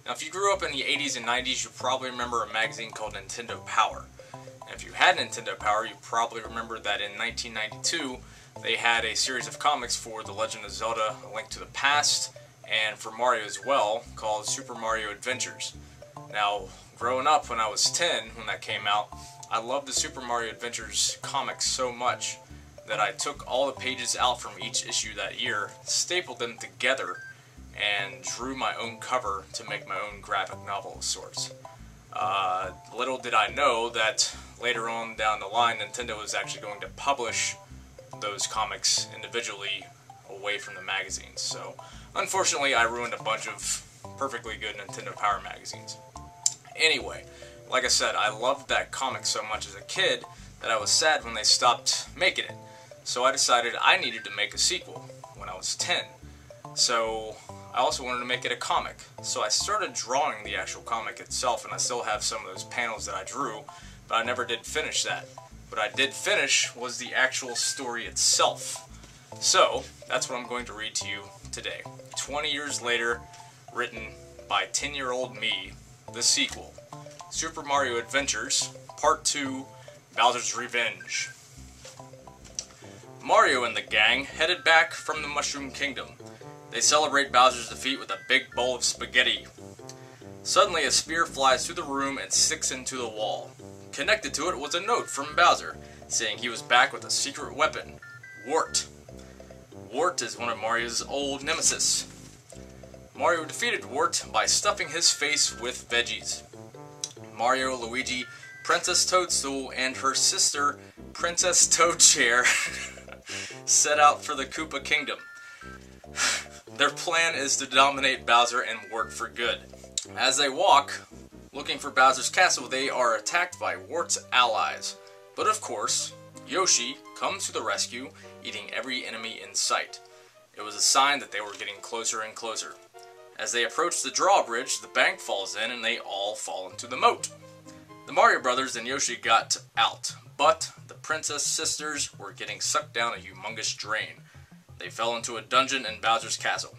Now, if you grew up in the 80s and 90s, you probably remember a magazine called Nintendo Power. And if you had Nintendo Power, you probably remember that in 1992, they had a series of comics for The Legend of Zelda: A Link to the Past, and for Mario as well, called Super Mario Adventures. Now, growing up when I was 10, when that came out, I loved the Super Mario Adventures comics so much that I took all the pages out from each issue that year, stapled them together, and drew my own cover to make my own graphic novel of sorts. Little did I know that later on down the line, Nintendo was actually going to publish those comics individually away from the magazines. So, unfortunately, I ruined a bunch of perfectly good Nintendo Power magazines. Anyway, like I said, I loved that comic so much as a kid that I was sad when they stopped making it. So I decided I needed to make a sequel when I was 10. So I also wanted to make it a comic. So I started drawing the actual comic itself, and I still have some of those panels that I drew, but I never did finish that. What I did finish was the actual story itself. So that's what I'm going to read to you today. 20 years later, written by 10-year-old me, the sequel. Super Mario Adventures, Part 2, Bowser's Revenge. Mario and the gang headed back from the Mushroom Kingdom. They celebrate Bowser's defeat with a big bowl of spaghetti. Suddenly, a spear flies through the room and sticks into the wall. Connected to it was a note from Bowser, saying he was back with a secret weapon, Wart. Wart is one of Mario's old nemesis. Mario defeated Wart by stuffing his face with veggies. Mario, Luigi, Princess Toadstool, and her sister, Princess Toadchair, set out for the Koopa Kingdom. Their plan is to dominate Bowser and Wart for good. As they walk, looking for Bowser's castle, they are attacked by Wart's allies. But of course, Yoshi comes to the rescue, eating every enemy in sight. It was a sign that they were getting closer and closer. As they approach the drawbridge, the bank falls in and they all fall into the moat. The Mario Brothers and Yoshi got out, but the Princess sisters were getting sucked down a humongous drain. They fell into a dungeon in Bowser's castle.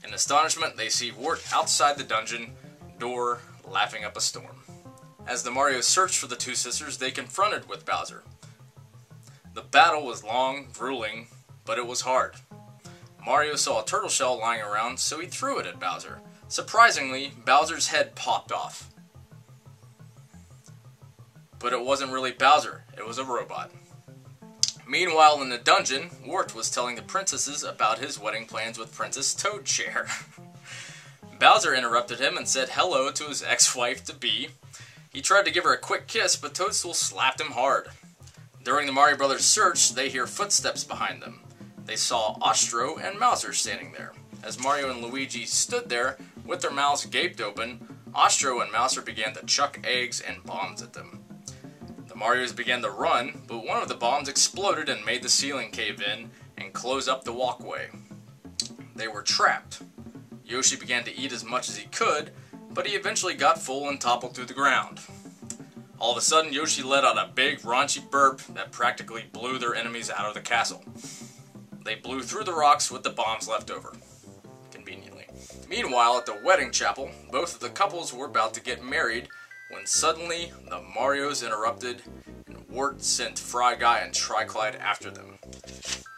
In astonishment, they see Wart outside the dungeon door, laughing up a storm. As the Marios searched for the two sisters, they confronted with Bowser. The battle was long, grueling, but it was hard. Mario saw a turtle shell lying around, so he threw it at Bowser. Surprisingly, Bowser's head popped off. But it wasn't really Bowser, it was a robot. Meanwhile, in the dungeon, Wart was telling the princesses about his wedding plans with Princess Toadchair. Bowser interrupted him and said hello to his ex-wife-to-be. He tried to give her a quick kiss, but Toadstool slapped him hard. During the Mario Brothers' search, they hear footsteps behind them. They saw Ostro and Mouser standing there. As Mario and Luigi stood there, with their mouths gaped open, Ostro and Mouser began to chuck eggs and bombs at them. The Marios began to run, but one of the bombs exploded and made the ceiling cave in and close up the walkway. They were trapped. Yoshi began to eat as much as he could, but he eventually got full and toppled to the ground. All of a sudden, Yoshi let out a big, raunchy burp that practically blew their enemies out of the castle. They blew through the rocks with the bombs left over, conveniently. Meanwhile, at the wedding chapel, both of the couples were about to get married when suddenly the Marios interrupted and Wart sent Fry Guy and Tri-Clyde after them.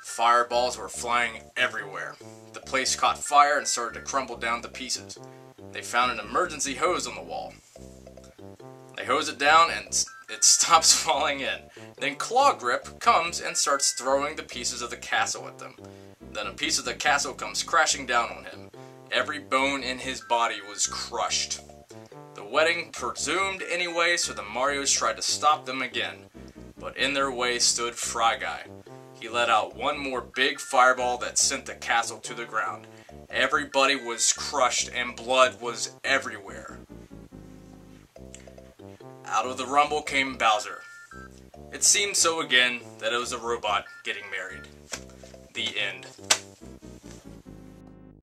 Fireballs were flying everywhere. The place caught fire and started to crumble down to pieces. They found an emergency hose on the wall. They hose it down and it stops falling in. Then Claw Grip comes and starts throwing the pieces of the castle at them. Then a piece of the castle comes crashing down on him. Every bone in his body was crushed. The wedding presumed anyway, so the Marios tried to stop them again. But in their way stood Fry Guy. He let out one more big fireball that sent the castle to the ground. Everybody was crushed and blood was everywhere. Out of the rumble came Bowser. It seemed so again that it was a robot getting married. The end.